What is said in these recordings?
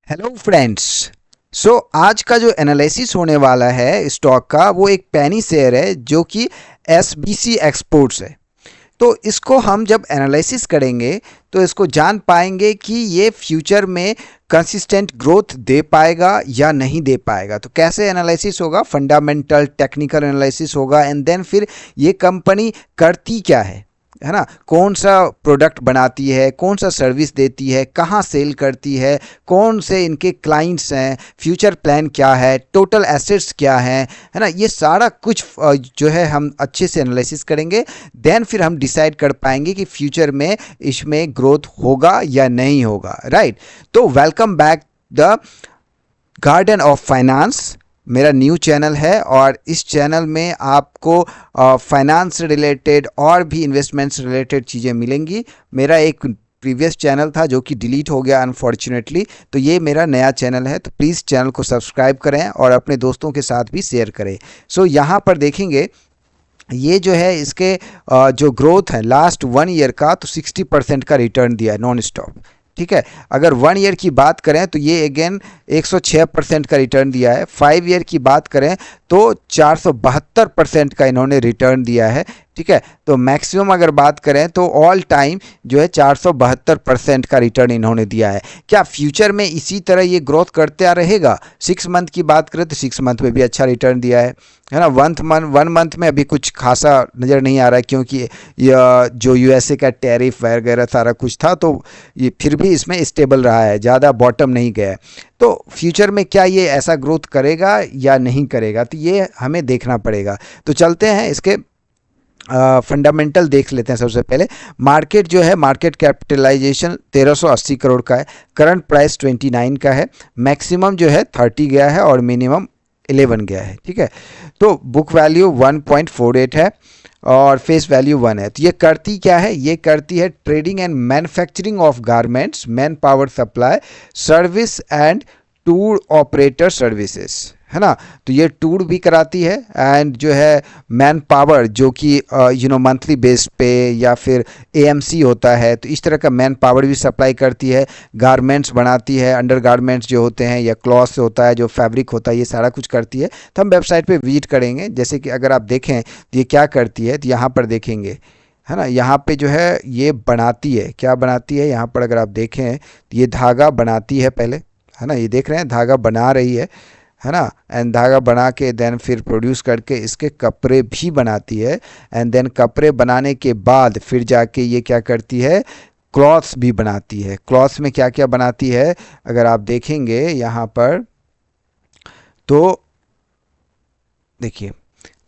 Hello friends. आज का जो एनालिसिस होने वाला है स्टॉक का वो एक पेनी शेयर है जो कि एसबीसी एक्सपोर्ट्स है। तो इसको हम जब एनालिसिस करेंगे तो इसको जान पाएंगे कि ये फ्यूचर में कंसिस्टेंट ग्रोथ दे पाएगा या नहीं दे पाएगा। तो कैसे एनालिसिस होगा? फंडामेंटल टेक्निकल एनालिसिस होगा एंड देन फिर ये कंपनी करती क्या है ना, कौन सा प्रोडक्ट बनाती है, कौन सा सर्विस देती है, कहाँ सेल करती है, कौन से इनके क्लाइंट्स हैं, फ्यूचर प्लान क्या है, टोटल एसेट्स क्या हैं, है ना। ये सारा कुछ जो है हम अच्छे से एनालिसिस करेंगे। देन फिर हम डिसाइड कर पाएंगे कि फ्यूचर में इसमें ग्रोथ होगा या नहीं होगा। राइट। तो welcome back the garden of finance. मेरा न्यू चैनल है और इस चैनल में आपको फाइनेंस से रिलेटेड और भी इन्वेस्टमेंट्स रिलेटेड चीज़ें मिलेंगी। मेरा एक प्रीवियस चैनल था जो कि डिलीट हो गया अनफॉर्चुनेटली, तो ये मेरा नया चैनल है। तो प्लीज़ चैनल को सब्सक्राइब करें और अपने दोस्तों के साथ भी शेयर करें। यहाँ पर देखेंगे ये जो है इसके जो ग्रोथ है लास्ट 1 ईयर का, तो 60% का रिटर्न दिया है नॉन स्टॉप। ठीक है। अगर 1 ईयर की बात करें तो ये अगेन 106% का रिटर्न दिया है। 5 ईयर की बात करें तो 472% का इन्होंने रिटर्न दिया है। ठीक है। तो मैक्सिमम अगर बात करें तो ऑल टाइम जो है 472% का रिटर्न इन्होंने दिया है। क्या फ्यूचर में इसी तरह ये ग्रोथ करते रहेगा? 6 मंथ की बात करें तो 6 मंथ में भी अच्छा रिटर्न दिया है ना। 1 मंथ में अभी कुछ खासा नज़र नहीं आ रहा है क्योंकि यह जो यूएसए का टैरिफ वगैरह सारा कुछ था, तो ये फिर भी इसमें स्टेबल रहा है, ज़्यादा बॉटम नहीं गया है। तो फ्यूचर में क्या ये ऐसा ग्रोथ करेगा या नहीं करेगा, तो ये हमें देखना पड़ेगा। तो चलते हैं इसके फंडामेंटल देख लेते हैं। सबसे पहले मार्केट जो है, मार्केट कैपिटलाइजेशन 1380 करोड़ का है, करंट प्राइस 29 का है, मैक्सिमम जो है 30 गया है और मिनिमम 11 गया है। ठीक है। तो बुक वैल्यू 1.48 है और फेस वैल्यू 1 है। तो ये करती क्या है? ये करती है trading and manufacturing of garments, man power supply, service and tour operator services, है ना। तो ये टूर भी कराती है एंड जो है मैन पावर जो कि मंथली बेस पे या फिर एएमसी होता है, तो इस तरह का मैन पावर भी सप्लाई करती है। गारमेंट्स बनाती है, अंडर गारमेंट्स जो होते हैं या क्लॉथ होता है, जो फैब्रिक होता है, ये सारा कुछ करती है। तो हम वेबसाइट पे विजिट करेंगे। जैसे कि अगर आप देखें तो ये क्या करती है, तो यहाँ पर देखेंगे, है ना। यहाँ पे जो है ये बनाती है, क्या बनाती है, यहाँ पर अगर आप देखें तो ये धागा बनाती है पहले, है ना। ये देख रहे हैं धागा बना रही है ना। एंड धागा बना के देन फिर प्रोड्यूस करके इसके कपड़े भी बनाती है। एंड देन कपड़े बनाने के बाद फिर जाके ये क्या करती है, क्लॉथ्स भी बनाती है। क्लॉथ्स में क्या क्या बनाती है अगर आप देखेंगे यहाँ पर, तो देखिए,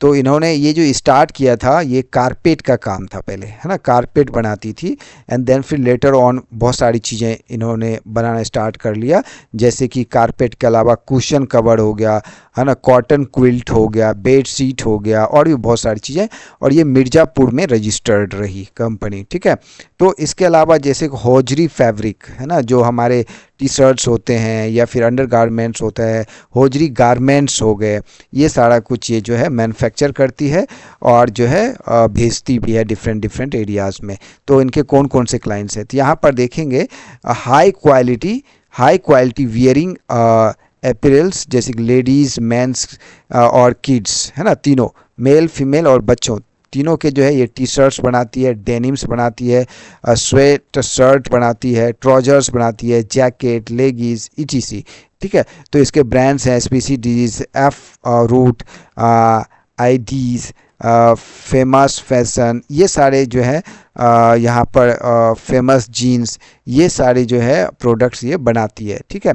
तो इन्होंने ये जो स्टार्ट किया था ये कारपेट का काम था पहले, है ना। कारपेट बनाती थी एंड देन फिर लेटर ऑन बहुत सारी चीज़ें इन्होंने बनाना स्टार्ट कर लिया। जैसे कि कारपेट के अलावा कुशन कवर हो गया, है ना, कॉटन क्विल्ट हो गया, बेड शीट हो गया और भी बहुत सारी चीज़ें। और ये मिर्ज़ापुर में रजिस्टर्ड रही कंपनी। ठीक है। तो इसके अलावा जैसे हौजरी फैब्रिक, है ना, जो हमारे टी शर्ट्स होते हैं या फिर अंडर गारमेंट्स होता है, हौजरी गारमेंट्स हो गए, ये सारा कुछ ये जो है मैन्युफैक्चर करती है और जो है भेजती भी है डिफरेंट डिफरेंट एरियाज़ में। तो इनके कौन कौन से क्लाइंट्स हैं, तो यहाँ पर देखेंगे हाई क्वालिटी वियरिंग अपैरल्स, जैसे कि लेडीज़, मेंस और किड्स, है ना, तीनों, मेल फीमेल और बच्चों तीनों के जो है ये टी शर्ट्स बनाती है, डेनिम्स बनाती है, स्वेट शर्ट बनाती है, ट्राउजर्स बनाती है, जैकेट, लेगीज ईटीसी। ठीक है। तो इसके ब्रांड्स हैं एसपीसी डीज, एफ रूट, आईडीज, फेमस फैशन, ये सारे जो है यहाँ पर फेमस जीन्स, ये सारे जो है प्रोडक्ट्स ये बनाती है। ठीक है।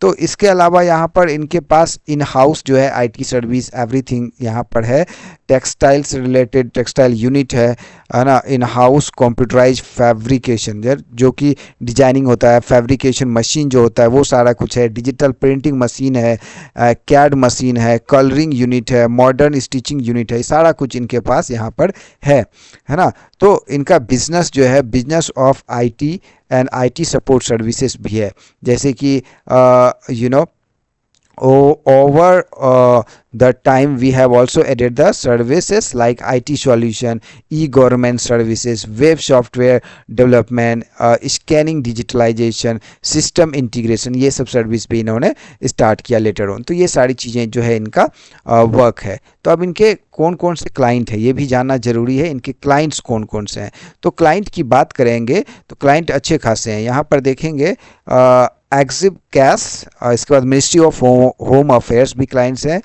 तो इसके अलावा यहाँ पर इनके पास इन हाउस जो है आईटी सर्विस एवरीथिंग यहाँ पर है। टेक्सटाइल से रिलेटेड टेक्सटाइल यूनिट है ना। इन हाउस कंप्यूटराइज फैब्रिकेशन, जो कि डिजाइनिंग होता है, फैब्रिकेशन मशीन जो होता है वो सारा कुछ है। डिजिटल प्रिंटिंग मशीन है, कैड मशीन है, कलरिंग यूनिट है, मॉडर्न स्टिचिंग यूनिट है, सारा कुछ इनके पास यहाँ पर है ना। तो इनका बिजनेस जो है business of IT and IT support services भी है। जैसे कि over the time we have also added the services like IT solution, e-government services, web software development, scanning digitalization, system integration, ये सब सर्विस भी इन्होंने स्टार्ट किया लेटर ऑन। तो ये सारी चीज़ें जो है इनका वर्क है। तो अब इनके कौन कौन से क्लाइंट है ये भी जानना जरूरी है, इनके क्लाइंट्स कौन कौन से हैं। तो क्लाइंट की बात करेंगे तो क्लाइंट अच्छे खासे हैं। यहाँ पर देखेंगे एक्सिम कैश, इसके बाद मिनिस्ट्री ऑफ होम अफेयर्स भी क्लाइंट्स हैं,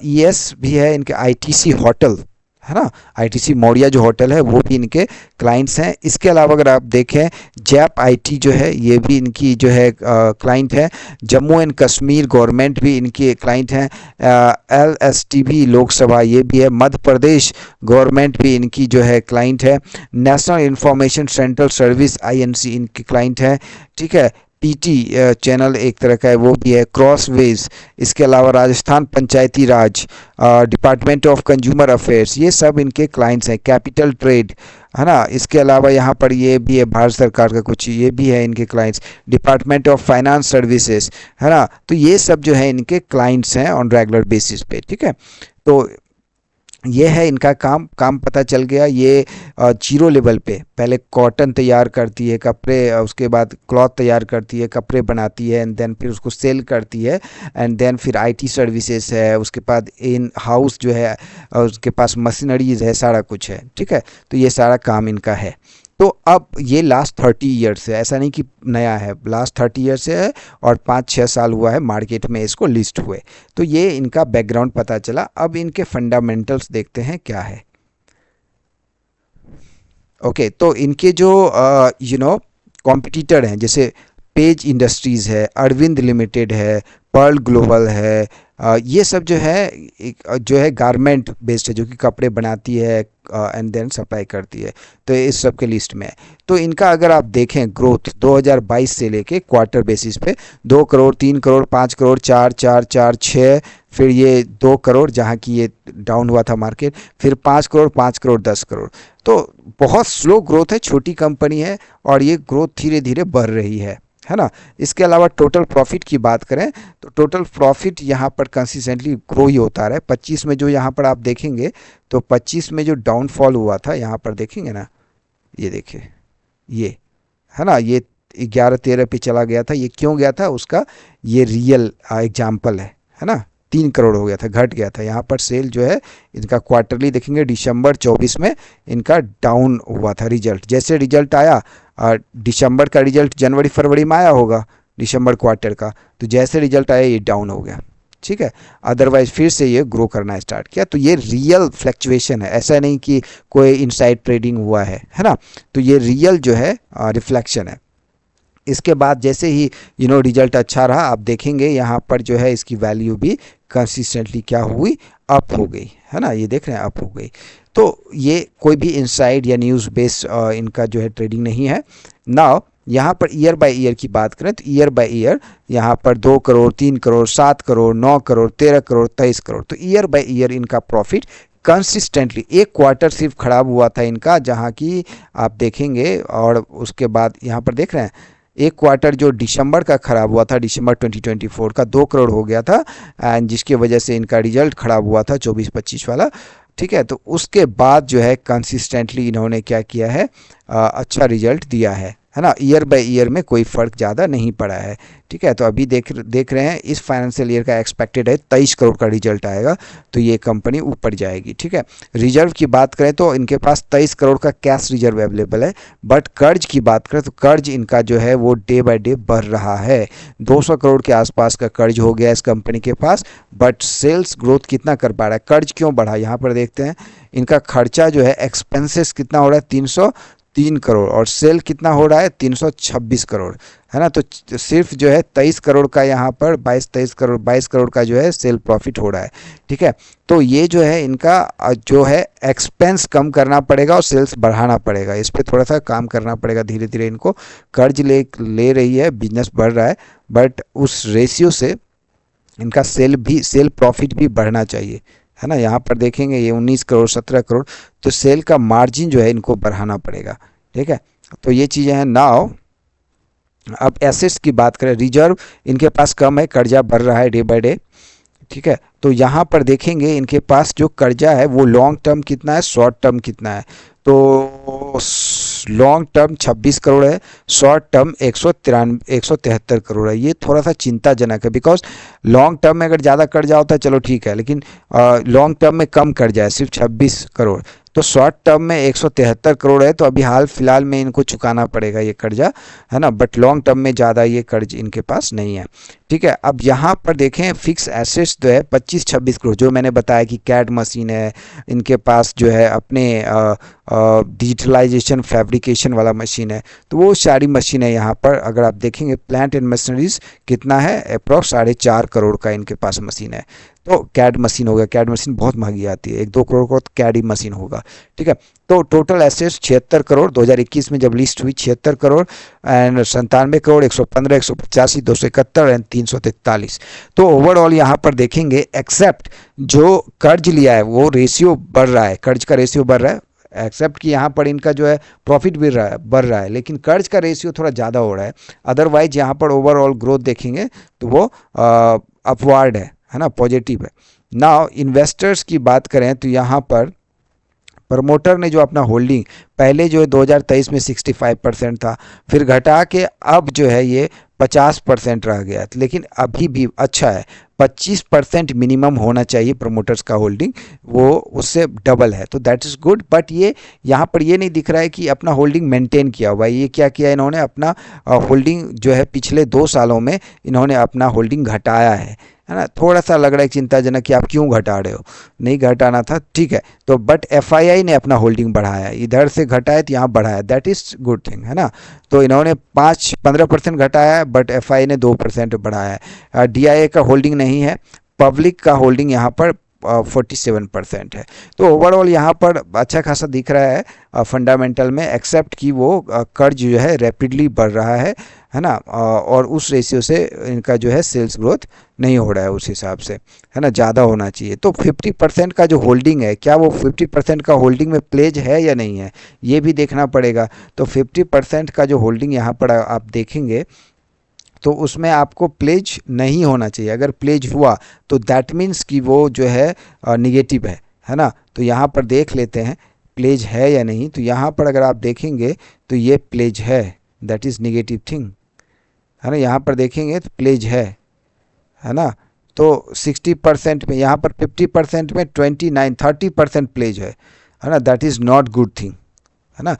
ईएस भी है, इनके आईटीसी होटल है ना, आईटीसी मौर्या जो होटल है वो भी इनके क्लाइंट्स हैं। इसके अलावा अगर आप देखें जैप आईटी जो है ये भी इनकी जो है क्लाइंट है। जम्मू एंड कश्मीर गवर्नमेंट भी इनके क्लाइंट हैं। एलएसटीवी लोकसभा ये भी है। मध्य प्रदेश गवर्नमेंट भी इनकी जो है क्लाइंट है। National information central service INC इनकी क्लाइंट है। ठीक है, पीटी चैनल एक तरह का है वो भी है। क्रॉसवेज, इसके अलावा राजस्थान पंचायती राज, डिपार्टमेंट ऑफ कंज्यूमर अफेयर्स, ये सब इनके क्लाइंट्स हैं। कैपिटल ट्रेड है ना, इसके अलावा यहाँ पर ये भी है भारत सरकार का कुछ, ये भी है इनके clients. Department of finance services है ना, तो ये सब जो है इनके क्लाइंट्स हैं ऑन रेगुलर बेसिस पे। ठीक है, तो ये है इनका काम पता चल गया। ये जीरो लेवल पे पहले कॉटन तैयार करती है, कपड़े, उसके बाद क्लॉथ तैयार करती है, कपड़े बनाती है, एंड देन फिर उसको सेल करती है, एंड देन फिर आईटी सर्विसेज है, उसके बाद इन हाउस जो है उसके पास मशीनरीज है, सारा कुछ है। ठीक है, तो ये सारा काम इनका है। तो अब ये लास्ट 30 ईयर से, ऐसा नहीं कि नया है, लास्ट 30 ईयर से है और 5-6 साल हुआ है मार्केट में इसको लिस्ट हुए। तो ये इनका बैकग्राउंड पता चला। अब इनके फंडामेंटल्स देखते हैं क्या है। ओके, तो इनके जो कॉम्पिटिटर हैं जैसे पेज इंडस्ट्रीज़ है, अरविंद लिमिटेड है, पर्ल ग्लोबल है, ये सब जो है गारमेंट बेस्ड है, जो कि कपड़े बनाती है एंड देन सप्लाई करती है। तो इस सब के लिस्ट में है। तो इनका अगर आप देखें ग्रोथ 2022 से लेके क्वार्टर बेसिस पे 2 करोड़, 3 करोड़, 5 करोड़, 4, 4, 4, 6, फिर ये 2 करोड़ जहाँ की ये डाउन हुआ था मार्केट, फिर 5 करोड़, 5 करोड़, 10 करोड़। तो बहुत स्लो ग्रोथ है, छोटी कंपनी है और ये ग्रोथ धीरे धीरे बढ़ रही है ना। इसके अलावा टोटल प्रॉफिट की बात करें तो टोटल प्रॉफिट यहाँ पर कंसिस्टेंटली ग्रो ही होता रहा है। 25 में जो यहाँ पर आप देखेंगे तो 25 में जो डाउनफॉल हुआ था यहाँ पर देखेंगे ना, ये देखिए, ये है ना, ये 11-13 पे चला गया था। ये क्यों गया था उसका ये रियल एग्जाम्पल है ना। 3 करोड़ हो गया था, घट गया था। यहाँ पर सेल जो है इनका क्वार्टरली देखेंगे दिसंबर 24 में इनका डाउन हुआ था रिजल्ट। जैसे रिजल्ट आया, दिसंबर का रिजल्ट जनवरी फरवरी में आया होगा दिसंबर क्वार्टर का, तो जैसे रिजल्ट आया ये डाउन हो गया। ठीक है, अदरवाइज फिर से ये ग्रो करना स्टार्ट किया। तो ये रियल फ्लैक्चुएशन है, ऐसा नहीं कि कोई इनसाइड ट्रेडिंग हुआ है ना। तो ये रियल जो है रिफ्लेक्शन है। इसके बाद जैसे ही रिजल्ट अच्छा रहा, आप देखेंगे यहाँ पर जो है इसकी वैल्यू भी कंसिस्टेंटली क्या हुई, अप हो गई है ना। ये देख रहे हैं, अप हो गई। तो ये कोई भी इनसाइड या न्यूज़ बेस्ड इनका जो है ट्रेडिंग नहीं है। नाउ यहाँ पर ईयर बाय ईयर की बात करें तो ईयर बाय ईयर यहाँ पर 2 करोड़, 3 करोड़, 7 करोड़, 9 करोड़, 13 करोड़, 23 करोड़। तो ईयर बाय ईयर इनका प्रॉफिट कंसिस्टेंटली, एक क्वार्टर सिर्फ खराब हुआ था इनका जहाँ की आप देखेंगे, और उसके बाद यहाँ पर देख रहे हैं एक क्वार्टर जो दिसंबर का ख़राब हुआ था, दिसंबर 2024 का 2 करोड़ हो गया था, एंड जिसकी वजह से इनका रिजल्ट ख़राब हुआ था 24-25 वाला। ठीक है, तो उसके बाद जो है कंसिस्टेंटली इन्होंने क्या किया है, अच्छा रिजल्ट दिया है ना। ईयर बाय ईयर में कोई फ़र्क ज़्यादा नहीं पड़ा है। ठीक है, तो अभी देख रहे हैं इस फाइनेंशियल ईयर का एक्सपेक्टेड है 23 करोड़ का रिजल्ट आएगा, तो ये कंपनी ऊपर जाएगी। ठीक है, रिजर्व की बात करें तो इनके पास 23 करोड़ का कैश रिजर्व अवेलेबल है। बट कर्ज की बात करें तो कर्ज इनका जो है वो डे बाय डे बढ़ रहा है। 200 करोड़ के आसपास का कर्ज हो गया इस कंपनी के पास। बट सेल्स ग्रोथ कितना कर पा रहा है, कर्ज क्यों बढ़ा, यहाँ पर देखते हैं। इनका खर्चा जो है एक्सपेंसेस कितना हो रहा है, 303 करोड़, और सेल कितना हो रहा है, 326 करोड़ है ना। तो सिर्फ जो है 23 करोड़ का यहाँ पर 22 करोड़ का जो है सेल प्रॉफिट हो रहा है। ठीक है, तो ये जो है इनका जो है एक्सपेंस कम करना पड़ेगा और सेल्स बढ़ाना पड़ेगा। इस पर थोड़ा सा काम करना पड़ेगा धीरे धीरे। इनको कर्ज ले रही है, बिजनेस बढ़ रहा है, बट उस रेशियो से इनका सेल प्रॉफिट भी बढ़ना चाहिए है ना। यहाँ पर देखेंगे ये 19 करोड़, 17 करोड़, तो सेल का मार्जिन जो है इनको बढ़ाना पड़ेगा। ठीक है, तो ये चीज़ें हैं। नाउ अब एसेट्स की बात करें, रिजर्व इनके पास कम है, कर्जा बढ़ रहा है डे बाय डे, ठीक है। तो यहाँ पर देखेंगे इनके पास जो कर्जा है वो लॉन्ग टर्म कितना है, शॉर्ट टर्म कितना है। तो लॉन्ग टर्म 26 करोड़ है, शॉर्ट टर्म 173 करोड़ है। ये थोड़ा सा चिंताजनक है, बिकॉज लॉन्ग टर्म में अगर ज़्यादा कर्जा होता है चलो ठीक है, लेकिन लॉन्ग टर्म में कम कर्जा है, सिर्फ 26 करोड़। तो शॉर्ट टर्म में 173 करोड़ है, तो अभी हाल फिलहाल में इनको चुकाना पड़ेगा ये कर्जा, है ना। बट लॉन्ग टर्म में ज़्यादा ये कर्ज इनके पास नहीं है, ठीक है। अब यहाँ पर देखें फिक्स एसेट्स जो है 25-26 करोड़, जो मैंने बताया कि कैड मशीन है इनके पास, जो है अपने डिजिटलाइजेशन फैब्रिकेशन वाला मशीन है, तो वो सारी मशीन है यहाँ पर। अगर आप देखेंगे प्लांट एंड मशीनरीज कितना है, अप्रॉक्स 4.5 करोड़ का इनके पास मशीन है। तो कैड मशीन होगा, कैड मशीन बहुत महंगी आती है, 1-2 करोड़ का तो कैड ही मशीन होगा, ठीक है। तो टोटल एसेट्स 76 करोड़, 2021 में जब लिस्ट हुई 76 करोड़ एंड 97 करोड़, 115, 185, 271 एंड 343। तो ओवरऑल यहाँ पर देखेंगे एक्सेप्ट जो कर्ज लिया है वो रेशियो बढ़ रहा है, कर्ज का रेशियो बढ़ रहा है, एक्सेप्ट कि यहाँ पर इनका जो है प्रॉफिट भी बढ़ रहा है, लेकिन कर्ज का रेशियो थोड़ा ज़्यादा हो रहा है। अदरवाइज यहाँ पर ओवरऑल ग्रोथ देखेंगे तो वो अपवार्ड है ना, पॉजिटिव है। नाउ इन्वेस्टर्स की बात करें तो यहाँ पर प्रमोटर ने जो अपना होल्डिंग पहले जो है 2023 में 65% था, फिर घटा के अब जो है ये 50% रह गया, लेकिन अभी भी अच्छा है। 25% मिनिमम होना चाहिए प्रमोटर्स का होल्डिंग, वो उससे डबल है, तो दैट इज़ गुड। बट ये यहाँ पर ये नहीं दिख रहा है कि अपना होल्डिंग मेंटेन किया हुआ है। ये क्या किया इन्होंने, अपना होल्डिंग जो है पिछले 2 सालों में इन्होंने अपना होल्डिंग घटाया है ना। थोड़ा सा लग रहा है चिंताजनक कि आप क्यों घटा रहे हो, नहीं घटाना था, ठीक है। तो बट एफआईआई ने अपना होल्डिंग बढ़ाया, इधर से घटाया तो यहाँ बढ़ाया, दैट इज़ गुड थिंग, है ना। तो इन्होंने 15% घटाया है, बट एफआईआई ने 2% बढ़ाया है। डीआईए का होल्डिंग नहीं है, पब्लिक का होल्डिंग यहाँ पर 47% है। तो ओवरऑल यहाँ पर अच्छा खासा दिख रहा है फंडामेंटल में, एक्सेप्ट कि वो कर्ज जो है रैपिडली बढ़ रहा है ना, और उस रेशियो से इनका जो है सेल्स ग्रोथ नहीं हो रहा है उस हिसाब से, है ना, ज़्यादा होना चाहिए। तो 50% का जो होल्डिंग है, क्या वो 50% का होल्डिंग में प्लेज है या नहीं है, ये भी देखना पड़ेगा। तो 50% का जो होल्डिंग यहाँ पर आप देखेंगे तो उसमें आपको प्लेज नहीं होना चाहिए। अगर प्लेज हुआ तो दैट मीन्स कि वो जो है निगेटिव है ना। तो यहाँ पर देख लेते हैं प्लेज है या नहीं। तो यहाँ पर अगर आप देखेंगे तो ये प्लेज है, दैट इज़ निगेटिव थिंग, है ना। यहाँ पर देखेंगे तो प्लेज है ना। तो 60% में, यहाँ पर 50% में 30% प्लेज है ना, that is not good thing, है ना।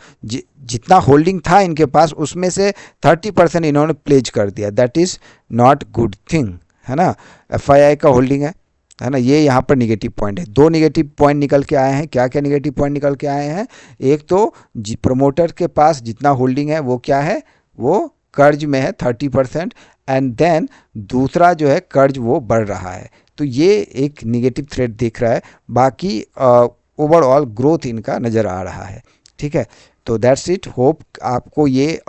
जितना होल्डिंग था इनके पास उसमें से 30% इन्होंने प्लेज कर दिया, that is not good thing, है ना। एफआईआई का होल्डिंग है ना, ये यहाँ पर निगेटिव पॉइंट है। 2 निगेटिव पॉइंट निकल के आए हैं। क्या क्या निगेटिव पॉइंट निकल के आए हैं, एक तो प्रमोटर के पास जितना होल्डिंग है वो क्या है, वो कर्ज में है 30%, एंड देन दूसरा जो है कर्ज वो बढ़ रहा है। तो ये एक निगेटिव थ्रेड दिख रहा है। बाकी ओवरऑल ग्रोथ इनका नज़र आ रहा है, ठीक है। तो दैट्स इट, होप आपको ये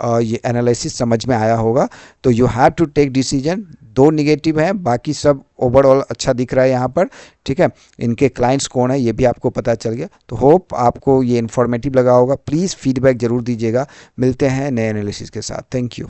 एनालिसिस समझ में आया होगा। तो you have to take decision. 2 negative हैं, बाकी सब ओवरऑल अच्छा दिख रहा है यहाँ पर, ठीक है। इनके क्लाइंट्स कौन है ये भी आपको पता चल गया। तो होप आपको ये इन्फॉर्मेटिव लगा होगा। प्लीज़ फीडबैक ज़रूर दीजिएगा। मिलते हैं नए एनालिसिस के साथ। Thank you.